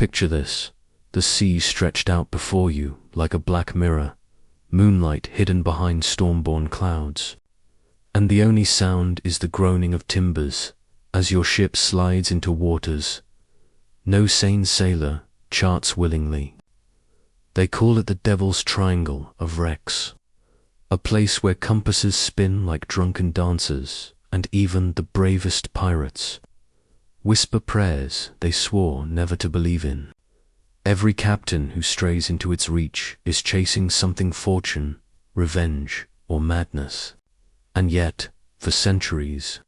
Picture this. The sea stretched out before you like a black mirror, moonlight hidden behind storm-born clouds. And the only sound is the groaning of timbers as your ship slides into waters no sane sailor charts willingly. They call it the Devil's Triangle of Wrecks, a place where compasses spin like drunken dancers, and even the bravest pirates whisper prayers they swore never to believe in. Every captain who strays into its reach is chasing something: fortune, revenge, or madness. And yet, for centuries,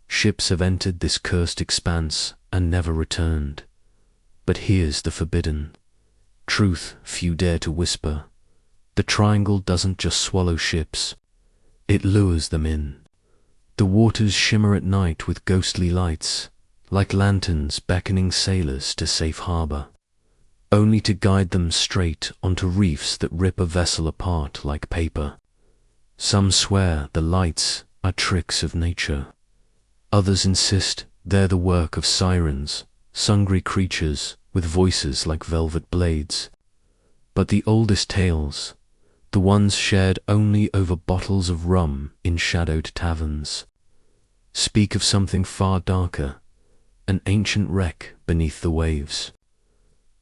ships have entered this cursed expanse and never returned. But here's the forbidden truth few dare to whisper. The triangle doesn't just swallow ships, it lures them in. The waters shimmer at night with ghostly lights, like lanterns beckoning sailors to safe harbor, only to guide them straight onto reefs that rip a vessel apart like paper. Some swear the lights are tricks of nature. Others insist they're the work of sirens, sundry creatures with voices like velvet blades. But the oldest tales, the ones shared only over bottles of rum in shadowed taverns, speak of something far darker, an ancient wreck beneath the waves.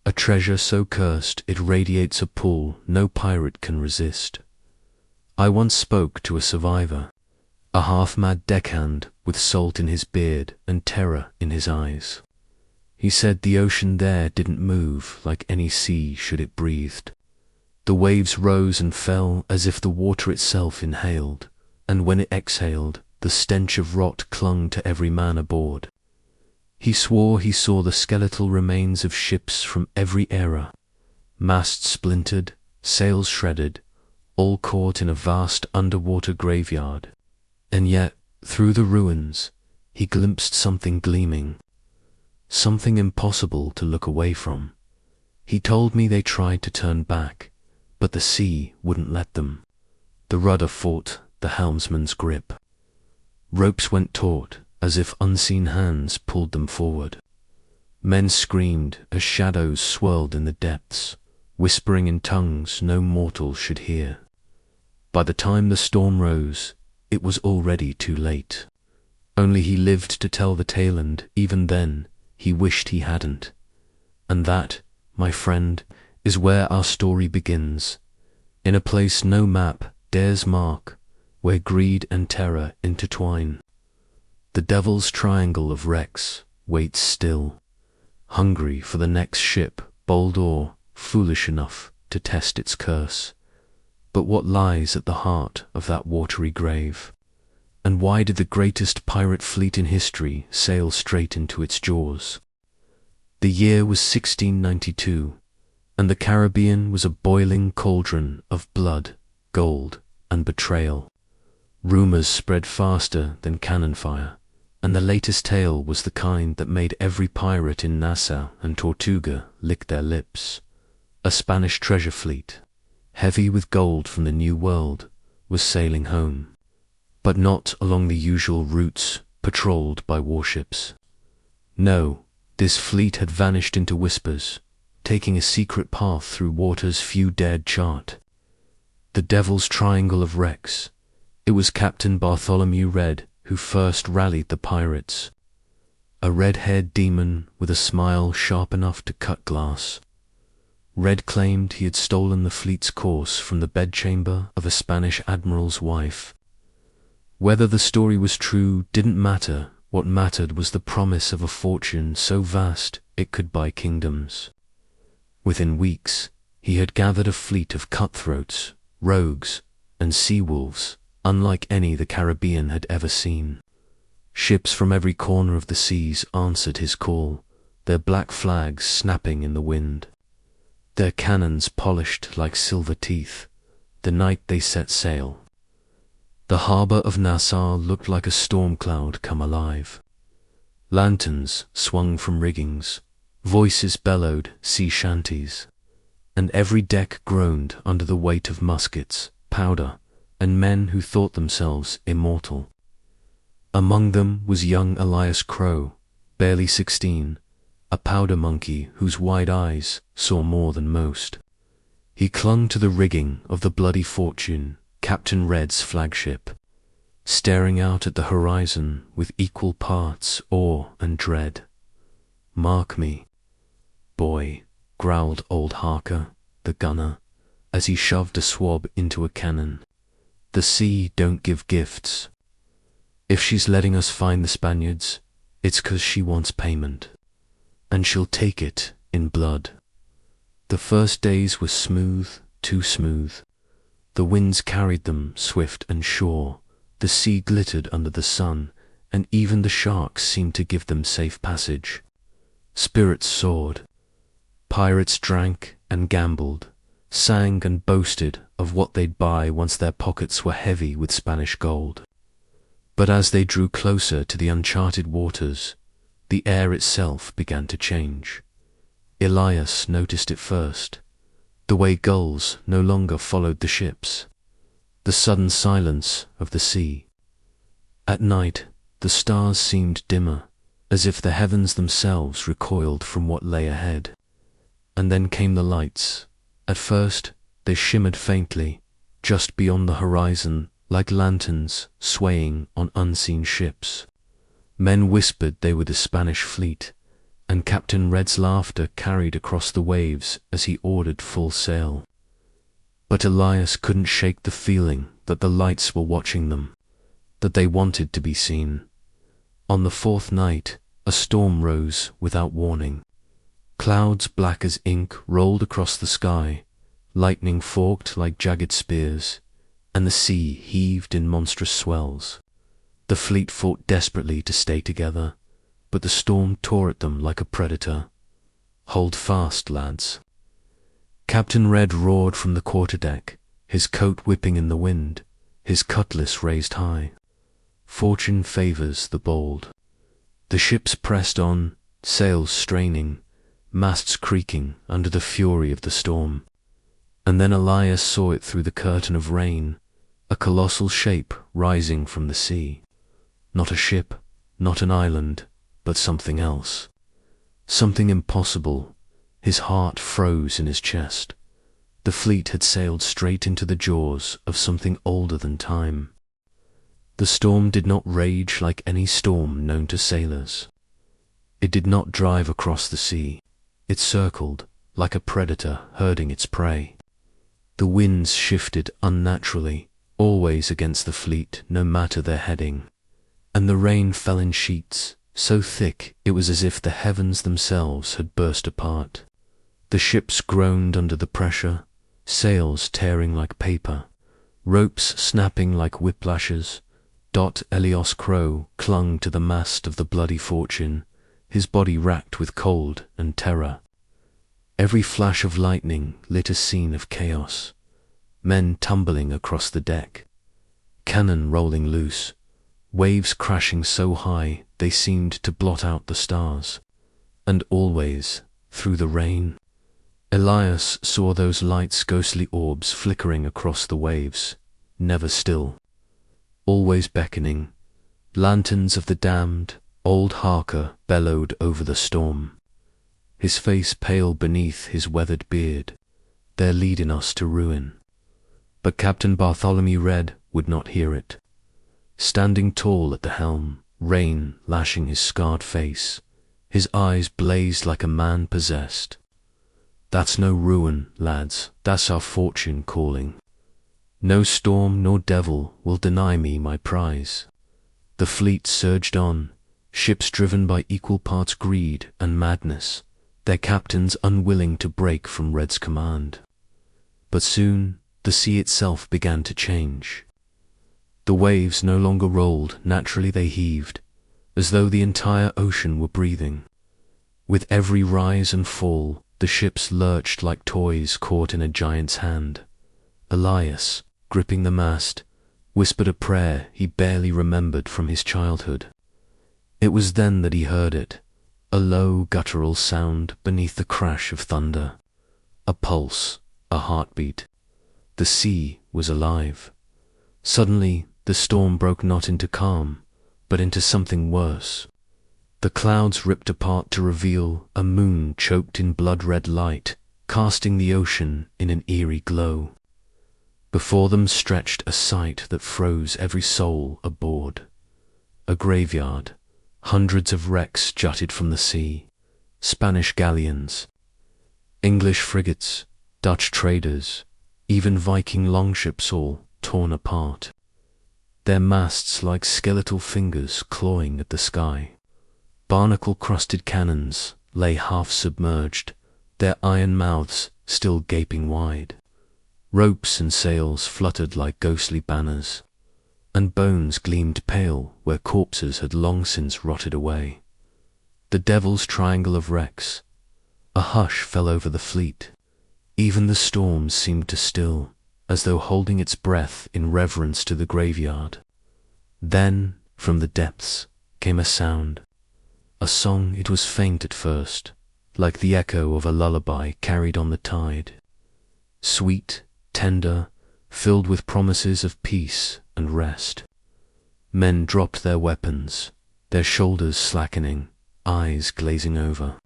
A treasure so cursed it radiates a pull no pirate can resist. I once spoke to a survivor, a half-mad deckhand with salt in his beard and terror in his eyes. He said the ocean there didn't move like any sea should it breathed. The waves rose and fell as if the water itself inhaled, and when it exhaled, the stench of rot clung to every man aboard. He swore he saw the skeletal remains of ships from every era, masts splintered, sails shredded, all caught in a vast underwater graveyard. And yet, through the ruins, he glimpsed something gleaming, something impossible to look away from. He told me they tried to turn back, but the sea wouldn't let them. The rudder fought the helmsman's grip. Ropes went taut as if unseen hands pulled them forward. Men screamed as shadows swirled in the depths, whispering in tongues no mortal should hear. By the time the storm rose, it was already too late. Only he lived to tell the tale, and even then, he wished he hadn't. And that, my friend, is where our story begins, in a place no map dares mark, where greed and terror intertwine. The Devil's Triangle of Wrecks waits still, hungry for the next ship, bold or foolish enough to test its curse. But what lies at the heart of that watery grave? And why did the greatest pirate fleet in history sail straight into its jaws? The year was 1692, and the Caribbean was a boiling cauldron of blood, gold, and betrayal. Rumors spread faster than cannon fire, and the latest tale was the kind that made every pirate in Nassau and Tortuga lick their lips. A Spanish treasure fleet, heavy with gold from the New World, was sailing home, but not along the usual routes patrolled by warships. No, this fleet had vanished into whispers, taking a secret path through waters few dared chart. The Devil's Triangle of Wrecks. It was Captain Bartholomew Red who first rallied the pirates, a red-haired demon with a smile sharp enough to cut glass. Red claimed he had stolen the fleet's course from the bedchamber of a Spanish admiral's wife. Whether the story was true didn't matter. What mattered was the promise of a fortune so vast it could buy kingdoms. Within weeks, he had gathered a fleet of cutthroats, rogues, and sea-wolves, unlike any the Caribbean had ever seen. Ships from every corner of the seas answered his call, their black flags snapping in the wind, their cannons polished like silver teeth, the night they set sail. The harbour of Nassau looked like a storm cloud come alive. Lanterns swung from riggings, voices bellowed sea shanties, and every deck groaned under the weight of muskets, powder, and men who thought themselves immortal. Among them was young Elias Crow, barely 16, a powder monkey whose wide eyes saw more than most. He clung to the rigging of the Bloody Fortune, Captain Red's flagship, staring out at the horizon with equal parts awe and dread. "Mark me, boy," growled old Harker, the gunner, as he shoved a swab into a cannon. "The sea don't give gifts. If she's letting us find the Spaniards, it's 'cause she wants payment, and she'll take it in blood." The first days were smooth, too smooth. The winds carried them swift and sure, the sea glittered under the sun, and even the sharks seemed to give them safe passage. Spirits soared. Pirates drank and gambled, sang and boasted of what they'd buy once their pockets were heavy with Spanish gold. But as they drew closer to the uncharted waters, the air itself began to change. Elias noticed it first, the way gulls no longer followed the ships, the sudden silence of the sea. At night, the stars seemed dimmer, as if the heavens themselves recoiled from what lay ahead. And then came the lights. At first, they shimmered faintly, just beyond the horizon, like lanterns swaying on unseen ships. Men whispered they were the Spanish fleet, and Captain Red's laughter carried across the waves as he ordered full sail. But Elias couldn't shake the feeling that the lights were watching them, that they wanted to be seen. On the fourth night, a storm rose without warning. Clouds black as ink rolled across the sky, lightning forked like jagged spears, and the sea heaved in monstrous swells. The fleet fought desperately to stay together, but the storm tore at them like a predator. "Hold fast, lads." Captain Red roared from the quarterdeck, his coat whipping in the wind, his cutlass raised high. Fortune favors the bold. The ships pressed on, sails straining, masts creaking under the fury of the storm. And then Elias saw it through the curtain of rain, a colossal shape rising from the sea. Not a ship, not an island, but something else. Something impossible. His heart froze in his chest. The fleet had sailed straight into the jaws of something older than time. The storm did not rage like any storm known to sailors. It did not drive across the sea. It circled, like a predator herding its prey. The winds shifted unnaturally, always against the fleet, no matter their heading. And the rain fell in sheets, so thick it was as if the heavens themselves had burst apart. The ships groaned under the pressure, sails tearing like paper, ropes snapping like whiplashes. Elias Crow clung to the mast of the Bloody Fortune, his body racked with cold and terror. Every flash of lightning lit a scene of chaos. Men tumbling across the deck, cannon rolling loose, waves crashing so high they seemed to blot out the stars. And always, through the rain, Elias saw those lights, ghostly orbs flickering across the waves, never still, always beckoning. Lanterns of the damned, old Harker bellowed over the storm, his face pale beneath his weathered beard. "They're leading us to ruin." But Captain Bartholomew Red would not hear it. Standing tall at the helm, rain lashing his scarred face, his eyes blazed like a man possessed. "That's no ruin, lads, that's our fortune calling. No storm nor devil will deny me my prize." The fleet surged on, ships driven by equal parts greed and madness, their captains unwilling to break from Red's command. But soon the sea itself began to change. The waves no longer rolled, naturally they heaved, as though the entire ocean were breathing. With every rise and fall, the ships lurched like toys caught in a giant's hand. Elias, gripping the mast, whispered a prayer he barely remembered from his childhood. It was then that he heard it, a low guttural sound beneath the crash of thunder. A pulse, a heartbeat. The sea was alive. Suddenly, the storm broke not into calm, but into something worse. The clouds ripped apart to reveal a moon choked in blood-red light, casting the ocean in an eerie glow. Before them stretched a sight that froze every soul aboard. A graveyard, hundreds of wrecks jutted from the sea, Spanish galleons, English frigates, Dutch traders, even Viking longships all torn apart. Their masts like skeletal fingers clawing at the sky. Barnacle-crusted cannons lay half-submerged, their iron mouths still gaping wide. Ropes and sails fluttered like ghostly banners, and bones gleamed pale where corpses had long since rotted away. The devil's triangle of wrecks. A hush fell over the fleet. Even the storms seemed to still, as though holding its breath in reverence to the graveyard. Then, from the depths, came a sound. A song. It was faint at first, like the echo of a lullaby carried on the tide. Sweet, tender, filled with promises of peace and rest. Men dropped their weapons, their shoulders slackening, eyes glazing over.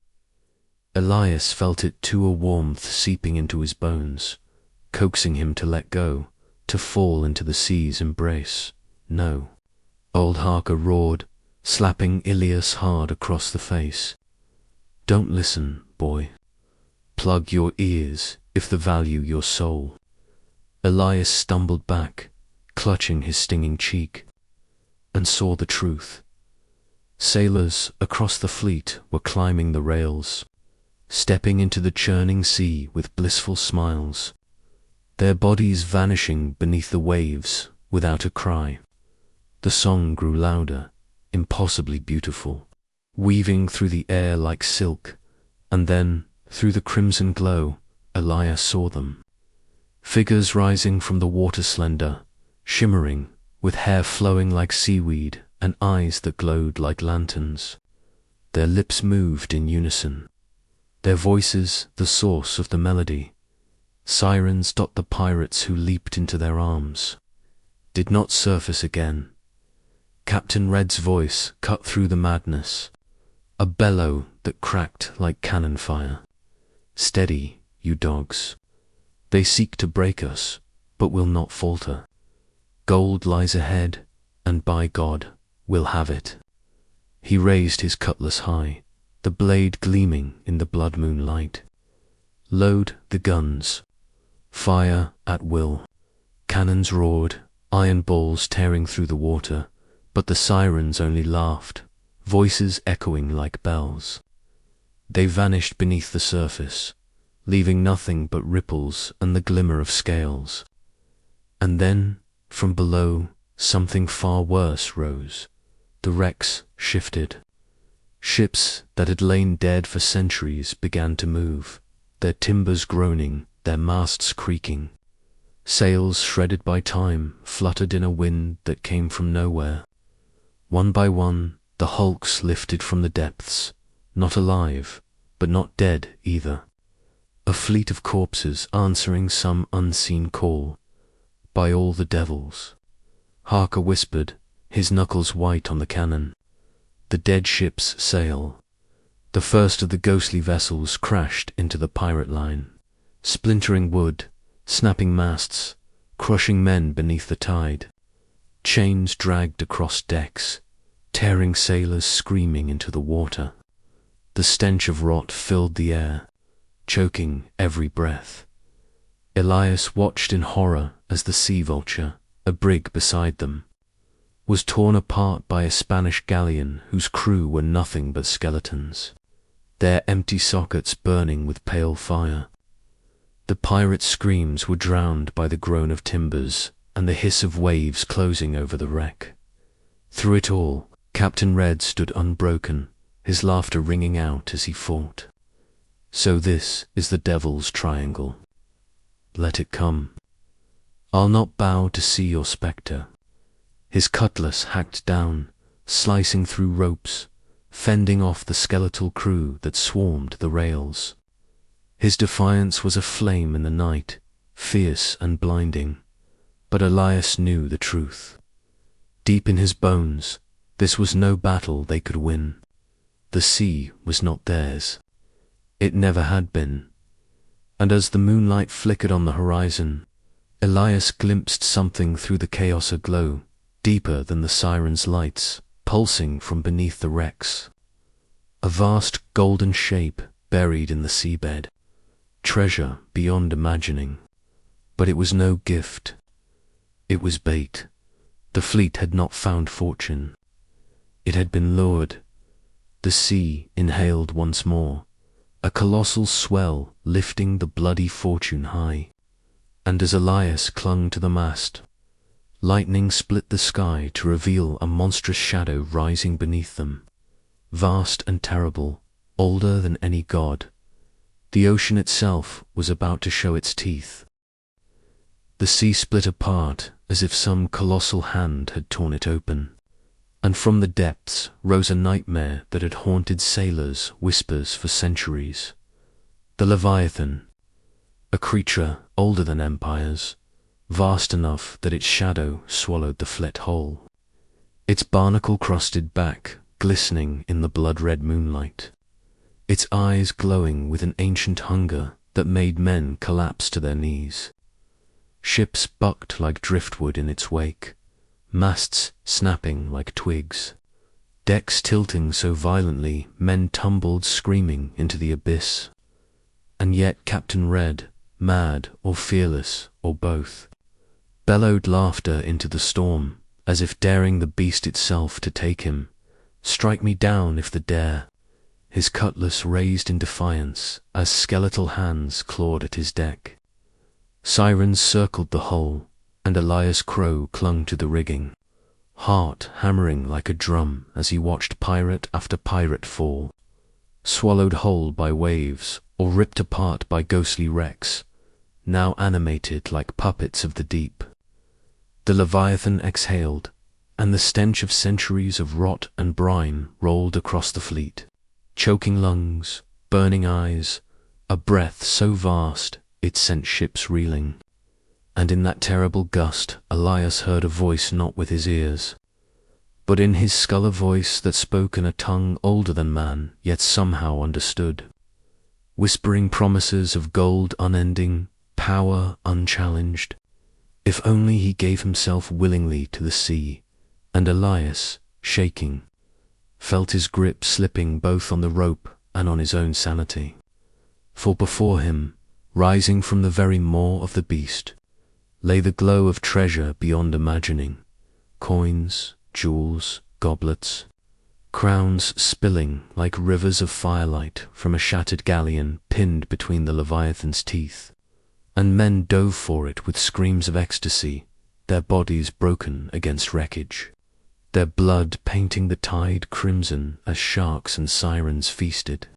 Elias felt it too, a warmth seeping into his bones, coaxing him to let go, to fall into the sea's embrace. No. Old Harker roared, slapping Elias hard across the face. Don't listen, boy. Plug your ears if they value your soul. Elias stumbled back, clutching his stinging cheek, and saw the truth. Sailors across the fleet were climbing the rails, stepping into the churning sea with blissful smiles, their bodies vanishing beneath the waves without a cry. The song grew louder, impossibly beautiful, weaving through the air like silk, and then, through the crimson glow, Elias saw them. Figures rising from the water slender, shimmering, with hair flowing like seaweed and eyes that glowed like lanterns. Their lips moved in unison, their voices the source of the melody. Sirens dot the pirates who leaped into their arms, did not surface again. Captain Red's voice cut through the madness, a bellow that cracked like cannon fire. Steady, you dogs. They seek to break us, but will not falter. Gold lies ahead, and by God, we'll have it. He raised his cutlass high, the blade gleaming in the blood moonlight. Load the guns. Fire at will. Cannons roared, iron balls tearing through the water, but the sirens only laughed, voices echoing like bells. They vanished beneath the surface, leaving nothing but ripples and the glimmer of scales. And then, from below, something far worse rose. The wrecks shifted. Ships that had lain dead for centuries began to move, their timbers groaning, their masts creaking. Sails shredded by time fluttered in a wind that came from nowhere. One by one, the hulks lifted from the depths, not alive, but not dead either. A fleet of corpses answering some unseen call. By all the devils. Harker whispered, his knuckles white on the cannon. The dead ships sail. The first of the ghostly vessels crashed into the pirate line, splintering wood, snapping masts, crushing men beneath the tide. Chains dragged across decks, tearing sailors screaming into the water. The stench of rot filled the air, choking every breath. Elias watched in horror as the sea vulture, a brig beside them, was torn apart by a Spanish galleon whose crew were nothing but skeletons, their empty sockets burning with pale fire. The pirates' screams were drowned by the groan of timbers and the hiss of waves closing over the wreck. Through it all, Captain Red stood unbroken, his laughter ringing out as he fought. So this is the devil's triangle. Let it come. I'll not bow to see your spectre. His cutlass hacked down, slicing through ropes, fending off the skeletal crew that swarmed the rails. His defiance was a flame in the night, fierce and blinding, but Elias knew the truth. Deep in his bones, this was no battle they could win. The sea was not theirs. It never had been. And as the moonlight flickered on the horizon, Elias glimpsed something through the chaos, a glow, deeper than the siren's lights, pulsing from beneath the wrecks. A vast golden shape buried in the seabed, treasure beyond imagining. But it was no gift. It was bait. The fleet had not found fortune. It had been lured. The sea inhaled once more, a colossal swell lifting the bloody fortune high. And as Elias clung to the mast, lightning split the sky to reveal a monstrous shadow rising beneath them, vast and terrible, older than any god. The ocean itself was about to show its teeth. The sea split apart as if some colossal hand had torn it open, and from the depths rose a nightmare that had haunted sailors' whispers for centuries. The Leviathan, a creature older than empires, vast enough that its shadow swallowed the fleet whole, its barnacle-crusted back glistening in the blood-red moonlight, its eyes glowing with an ancient hunger that made men collapse to their knees. Ships bucked like driftwood in its wake, masts snapping like twigs, decks tilting so violently men tumbled screaming into the abyss. And yet Captain Red, mad or fearless or both, bellowed laughter into the storm, as if daring the beast itself to take him. Strike me down if the dare, his cutlass raised in defiance as skeletal hands clawed at his deck. Sirens circled the hull, and Elias Crow clung to the rigging, heart hammering like a drum as he watched pirate after pirate fall, swallowed whole by waves or ripped apart by ghostly wrecks, now animated like puppets of the deep. The Leviathan exhaled, and the stench of centuries of rot and brine rolled across the fleet, choking lungs, burning eyes, a breath so vast it sent ships reeling. And in that terrible gust Elias heard a voice not with his ears, but in his skull, a voice that spoke in a tongue older than man, yet somehow understood, whispering promises of gold unending, power unchallenged, if only he gave himself willingly to the sea. And Elias, shaking, felt his grip slipping both on the rope and on his own sanity. For before him, rising from the very maw of the beast, lay the glow of treasure beyond imagining, coins, jewels, goblets, crowns spilling like rivers of firelight from a shattered galleon pinned between the Leviathan's teeth, and men dove for it with screams of ecstasy, their bodies broken against wreckage, their blood painting the tide crimson as sharks and sirens feasted.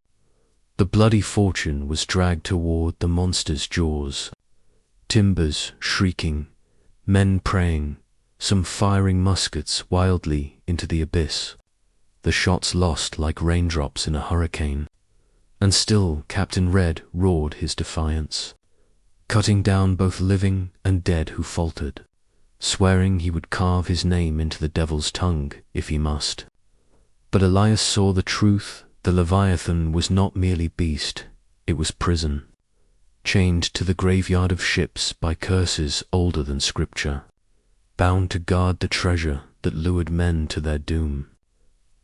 The bloody fortune was dragged toward the monster's jaws, timbers shrieking, men praying, some firing muskets wildly into the abyss, the shots lost like raindrops in a hurricane. And still Captain Red roared his defiance, cutting down both living and dead who faltered, swearing he would carve his name into the devil's tongue if he must. But Elias saw the truth. The Leviathan was not merely beast, it was prison, chained to the graveyard of ships by curses older than scripture, bound to guard the treasure that lured men to their doom.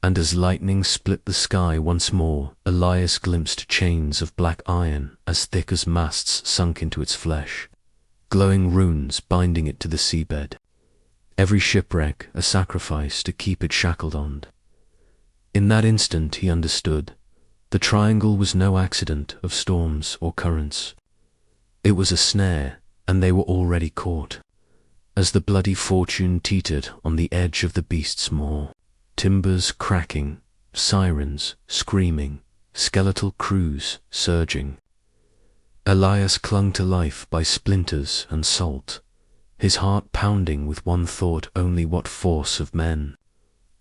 And as lightning split the sky once more, Elias glimpsed chains of black iron as thick as masts sunk into its flesh, glowing runes binding it to the seabed, every shipwreck a sacrifice to keep it shackled on. In that instant he understood. The triangle was no accident of storms or currents. It was a snare, and they were already caught. As the bloody fortune teetered on the edge of the beast's maw, timbers cracking, sirens screaming, skeletal crews surging, Elias clung to life by splinters and salt, his heart pounding with one thought only: what force of men,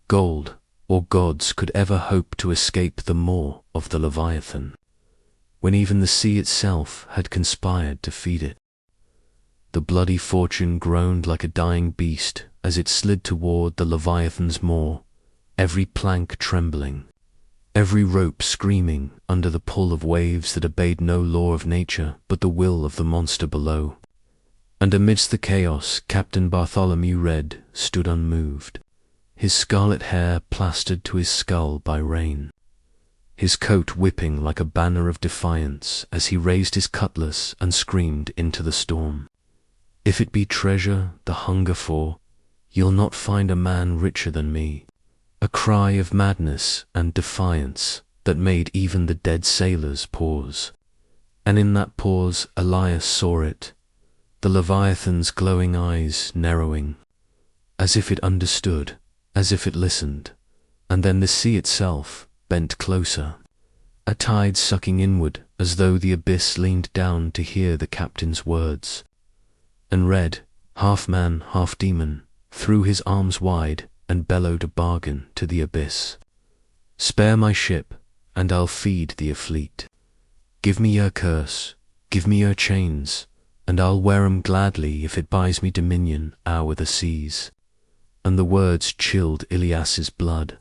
gold, or gods could ever hope to escape the maw of the Leviathan, when even the sea itself had conspired to feed it. The bloody fortune groaned like a dying beast as it slid toward the Leviathan's maw, every plank trembling, every rope screaming under the pull of waves that obeyed no law of nature but the will of the monster below. And amidst the chaos, Captain Bartholomew Red stood unmoved, his scarlet hair plastered to his skull by rain, his coat whipping like a banner of defiance as he raised his cutlass and screamed into the storm. If it be treasure, the hunger for, you'll not find a man richer than me. A cry of madness and defiance that made even the dead sailors pause. And in that pause Elias saw it, the Leviathan's glowing eyes narrowing, as if it understood, as if it listened, and then the sea itself bent closer, a tide sucking inward as though the abyss leaned down to hear the captain's words. And Red, half man, half demon, threw his arms wide and bellowed a bargain to the abyss. Spare my ship, and I'll feed thee a fleet. Give me your curse, give me your chains, and I'll wear 'em gladly if it buys me dominion o'er the seas. And the words chilled Ilias's blood,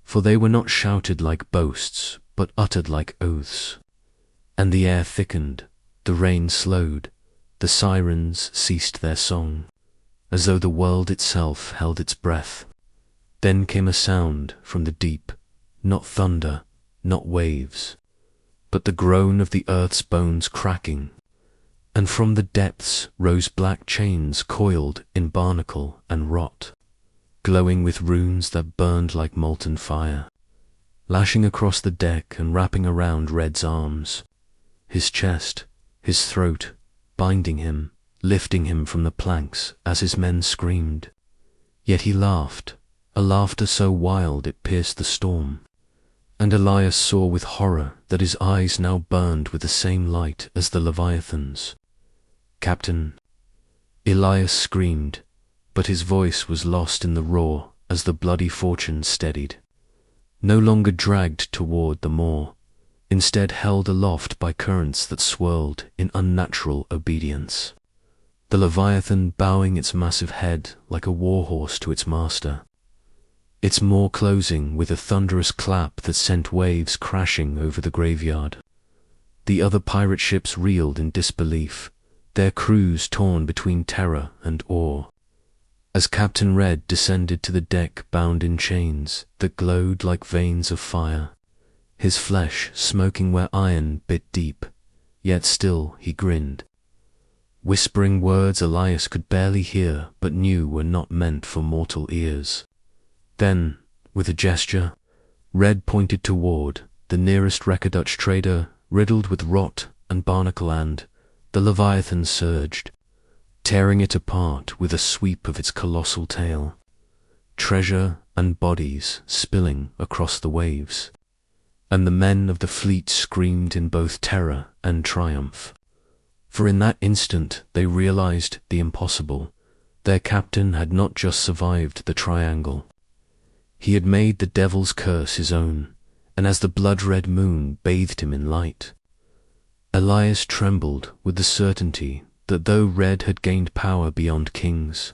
for they were not shouted like boasts, but uttered like oaths. And the air thickened, the rain slowed, the sirens ceased their song, as though the world itself held its breath. Then came a sound from the deep, not thunder, not waves, but the groan of the earth's bones cracking, and from the depths rose black chains coiled in barnacle and rot, glowing with runes that burned like molten fire, lashing across the deck and wrapping around Red's arms, his chest, his throat, binding him, lifting him from the planks as his men screamed. Yet he laughed, a laughter so wild it pierced the storm, and Elias saw with horror that his eyes now burned with the same light as the Leviathan's. "Captain," Elias screamed, but his voice was lost in the roar as the bloody fortune steadied, no longer dragged toward the moor, instead held aloft by currents that swirled in unnatural obedience, the Leviathan bowing its massive head like a war-horse to its master, its maw closing with a thunderous clap that sent waves crashing over the graveyard. The other pirate ships reeled in disbelief, their crews torn between terror and awe, as Captain Red descended to the deck bound in chains that glowed like veins of fire, his flesh smoking where iron bit deep, yet still he grinned, whispering words Elias could barely hear but knew were not meant for mortal ears. Then, with a gesture, Red pointed toward the nearest Wreck-a-Dutch trader riddled with rot and barnacle, and the Leviathan surged, tearing it apart with a sweep of its colossal tail, treasure and bodies spilling across the waves. And the men of the fleet screamed in both terror and triumph, for in that instant they realized the impossible. Their captain had not just survived the triangle. He had made the devil's curse his own, and as the blood-red moon bathed him in light, Elias trembled with the certainty that though Red had gained power beyond kings,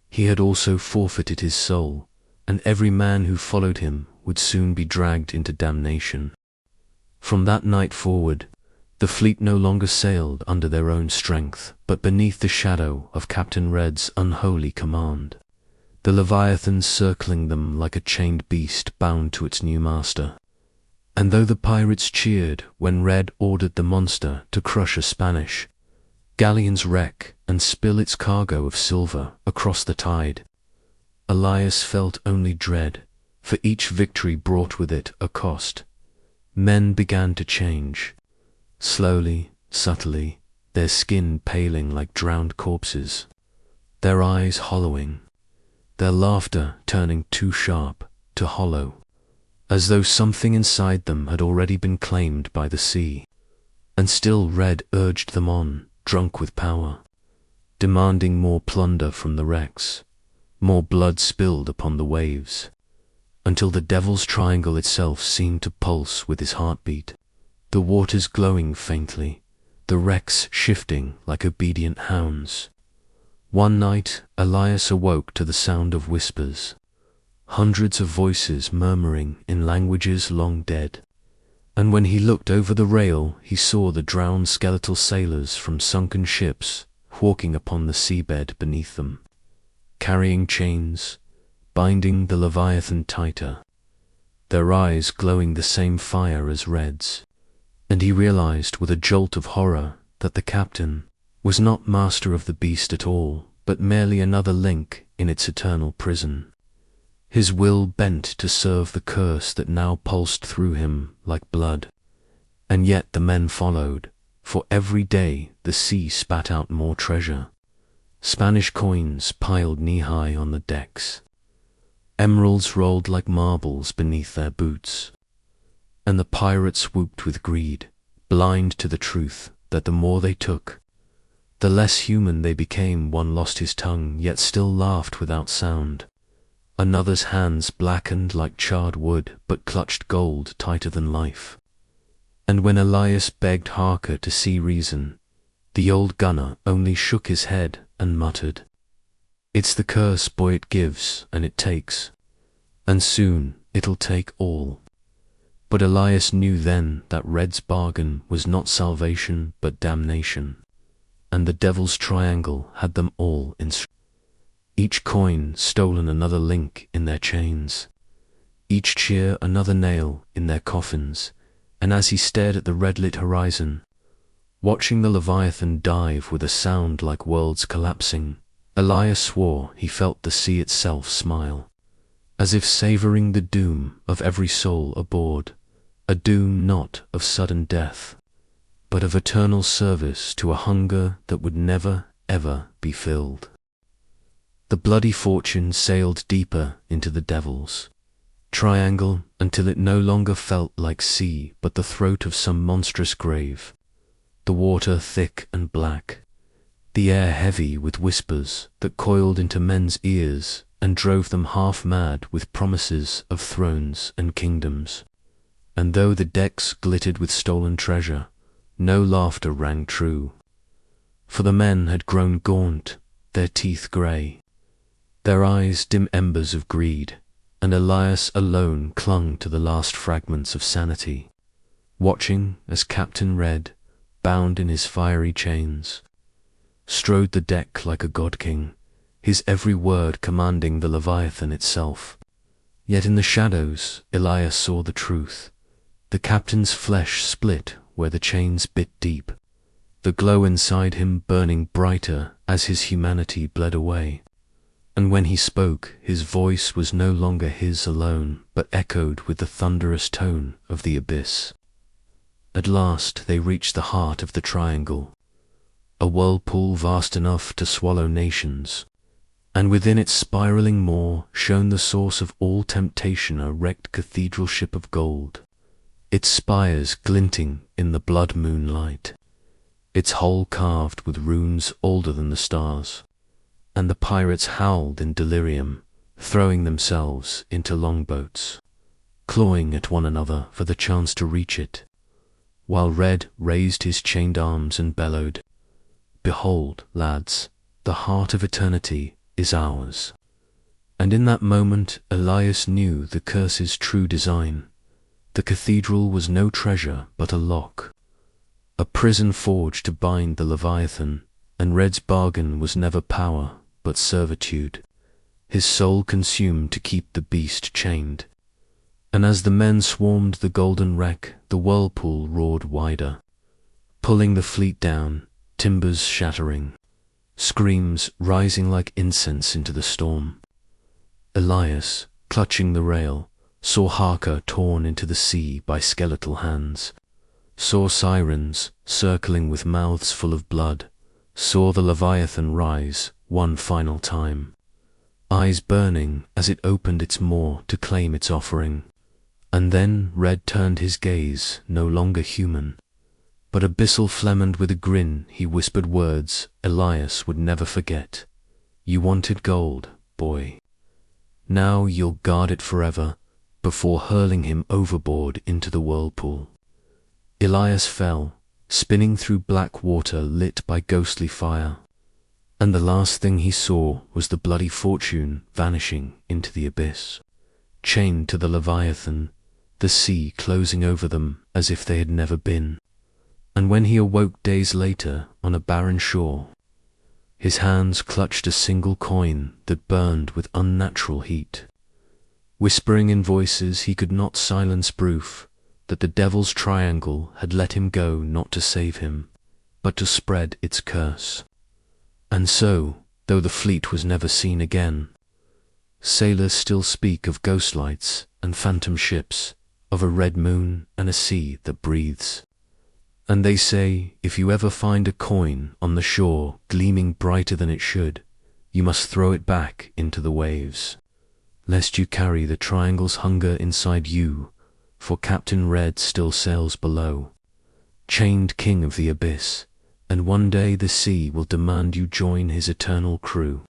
he had also forfeited his soul, and every man who followed him would soon be dragged into damnation. From that night forward, the fleet no longer sailed under their own strength, but beneath the shadow of Captain Red's unholy command, the Leviathan circling them like a chained beast bound to its new master. And though the pirates cheered when Red ordered the monster to crush a Spanish galleon's wreck and spill its cargo of silver across the tide, Elias felt only dread, for each victory brought with it a cost. Men began to change, slowly, subtly, their skin paling like drowned corpses, their eyes hollowing, their laughter turning too sharp to hollow, as though something inside them had already been claimed by the sea. And still Red urged them on, drunk with power, demanding more plunder from the wrecks, more blood spilled upon the waves, until the Devil's Triangle itself seemed to pulse with his heartbeat, the waters glowing faintly, the wrecks shifting like obedient hounds. One night Elias awoke to the sound of whispers, hundreds of voices murmuring in languages long dead. And when he looked over the rail, he saw the drowned skeletal sailors from sunken ships walking upon the seabed beneath them, carrying chains, binding the Leviathan tighter, their eyes glowing the same fire as Red's. And he realized with a jolt of horror that the captain was not master of the beast at all, but merely another link in its eternal prison. His will bent to serve the curse that now pulsed through him like blood. And yet the men followed, for every day the sea spat out more treasure. Spanish coins piled knee-high on the decks. Emeralds rolled like marbles beneath their boots. And the pirates whooped with greed, blind to the truth that the more they took, the less human they became. One lost his tongue, yet still laughed without sound. Another's hands blackened like charred wood, but clutched gold tighter than life. And when Elias begged Harker to see reason, the old gunner only shook his head and muttered, "It's the curse, boy, it gives and it takes, and soon it'll take all." But Elias knew then that Red's bargain was not salvation but damnation, and the devil's triangle had them all in each coin stolen another link in their chains, each cheer another nail in their coffins. And as he stared at the red-lit horizon, watching the Leviathan dive with a sound like worlds collapsing, Elias swore he felt the sea itself smile, as if savoring the doom of every soul aboard, a doom not of sudden death, but of eternal service to a hunger that would never, ever be filled. The bloody fortune sailed deeper into the devil's triangle until it no longer felt like sea but the throat of some monstrous grave, the water thick and black, the air heavy with whispers that coiled into men's ears and drove them half mad with promises of thrones and kingdoms. And though the decks glittered with stolen treasure, no laughter rang true, for the men had grown gaunt, their teeth grey, their eyes dim embers of greed, and Elias alone clung to the last fragments of sanity, watching as Captain Red, bound in his fiery chains, strode the deck like a god-king, his every word commanding the Leviathan itself. Yet in the shadows Elias saw the truth. The captain's flesh split where the chains bit deep, the glow inside him burning brighter as his humanity bled away. And when he spoke, his voice was no longer his alone, but echoed with the thunderous tone of the abyss. At last they reached the heart of the triangle, a whirlpool vast enough to swallow nations, and within its spiraling maw shone the source of all temptation, a wrecked cathedral ship of gold, its spires glinting in the blood moonlight, its hull carved with runes older than the stars. And the pirates howled in delirium, throwing themselves into longboats, clawing at one another for the chance to reach it, while Red raised his chained arms and bellowed, "Behold, lads, the heart of eternity is ours." And in that moment Elias knew the curse's true design. The cathedral was no treasure but a lock, a prison forged to bind the Leviathan, and Red's bargain was never power but servitude, his soul consumed to keep the beast chained. And as the men swarmed the golden wreck, the whirlpool roared wider, pulling the fleet down, timbers shattering, screams rising like incense into the storm. Elias, clutching the rail, saw Harker torn into the sea by skeletal hands, saw sirens circling with mouths full of blood, saw the Leviathan rise one final time, eyes burning as it opened its maw to claim its offering. And then Red turned his gaze, no longer human, but abyssal. Flamand with a grin, he whispered words Elias would never forget. "You wanted gold, boy. Now you'll guard it forever," before hurling him overboard into the whirlpool. Elias fell, spinning through black water lit by ghostly fire, and the last thing he saw was the bloody fortune vanishing into the abyss. chained to the Leviathan, the sea closing over them as if they had never been. And when he awoke days later on a barren shore, his hands clutched a single coin that burned with unnatural heat, whispering in voices he could not silence proof that the devil's triangle had let him go not to save him, but to spread its curse. And so, though the fleet was never seen again, sailors still speak of ghost lights and phantom ships, of a red moon and a sea that breathes. And they say, if you ever find a coin on the shore gleaming brighter than it should, you must throw it back into the waves, lest you carry the triangle's hunger inside you, for Captain Red still sails below, chained king of the abyss, and one day the sea will demand you join his eternal crew.